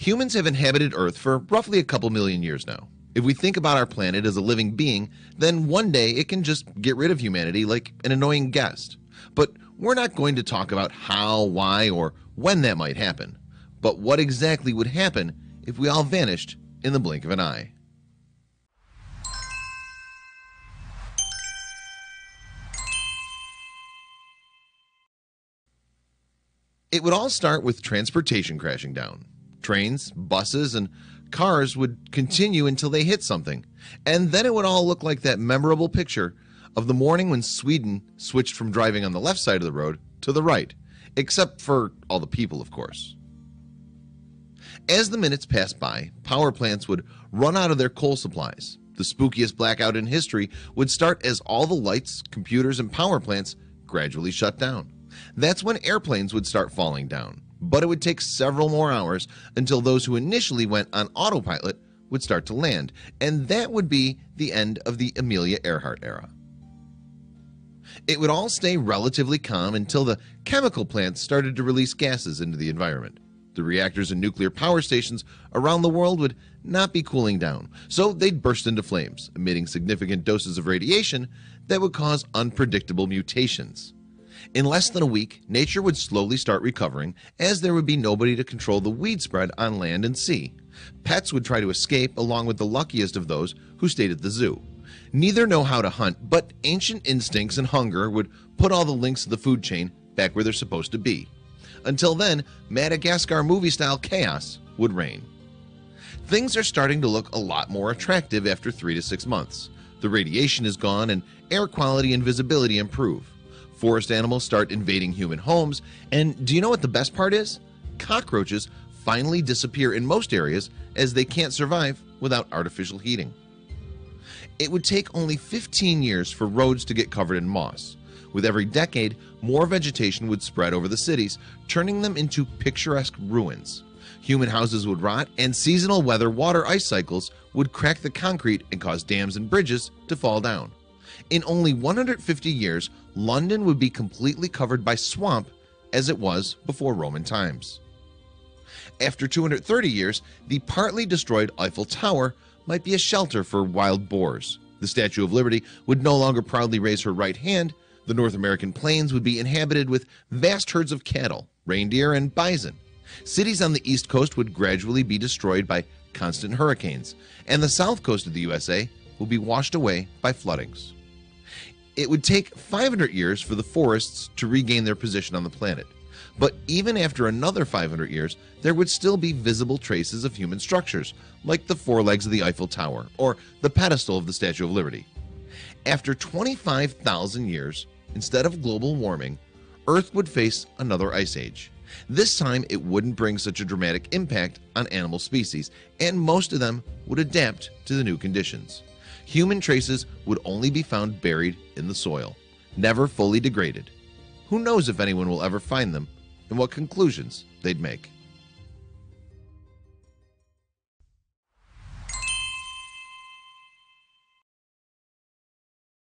Humans have inhabited Earth for roughly a couple million years now. If we think about our planet as a living being, then one day it can just get rid of humanity like an annoying guest. But we're not going to talk about how, why, or when that might happen, but what exactly would happen if we all vanished in the blink of an eye. It would all start with transportation crashing down. Trains, buses, and cars would continue until they hit something, and then it would all look like that memorable picture of the morning when Sweden switched from driving on the left side of the road to the right, except for all the people, of course. As the minutes passed by, power plants would run out of their coal supplies. The spookiest blackout in history would start as all the lights, computers, and power plants gradually shut down. That's when airplanes would start falling down, but it would take several more hours until those who initially went on autopilot would start to land, and that would be the end of the Amelia Earhart era. It would all stay relatively calm until the chemical plants started to release gases into the environment. The reactors and nuclear power stations around the world would not be cooling down, so they'd burst into flames, emitting significant doses of radiation that would cause unpredictable mutations. In less than a week, nature would slowly start recovering, as there would be nobody to control the weed spread on land and sea. Pets would try to escape, along with the luckiest of those who stayed at the zoo. Neither know how to hunt, but ancient instincts and hunger would put all the links of the food chain back where they're supposed to be. Until then, Madagascar movie-style chaos would reign. Things are starting to look a lot more attractive after 3 to 6 months. The radiation is gone and air quality and visibility improve. Forest animals start invading human homes, and do you know what the best part is? Cockroaches finally disappear in most areas, as they can't survive without artificial heating. It would take only 15 years for roads to get covered in moss. With every decade, more vegetation would spread over the cities, turning them into picturesque ruins. Human houses would rot, and seasonal weather water ice cycles would crack the concrete and cause dams and bridges to fall down. In only 150 years, London would be completely covered by swamp, as it was before Roman times. After 230 years, the partly destroyed Eiffel Tower might be a shelter for wild boars. The Statue of Liberty would no longer proudly raise her right hand. The North American plains would be inhabited with vast herds of cattle, reindeer, and bison. Cities on the East Coast would gradually be destroyed by constant hurricanes, and the South Coast of the USA will be washed away by floodings. It would take 500 years for the forests to regain their position on the planet. But even after another 500 years, there would still be visible traces of human structures, like the four legs of the Eiffel Tower or the pedestal of the Statue of Liberty. After 25,000 years, instead of global warming, Earth would face another ice age. This time, it wouldn't bring such a dramatic impact on animal species, and most of them would adapt to the new conditions. Human traces would only be found buried in the soil, never fully degraded. Who knows if anyone will ever find them and what conclusions they'd make.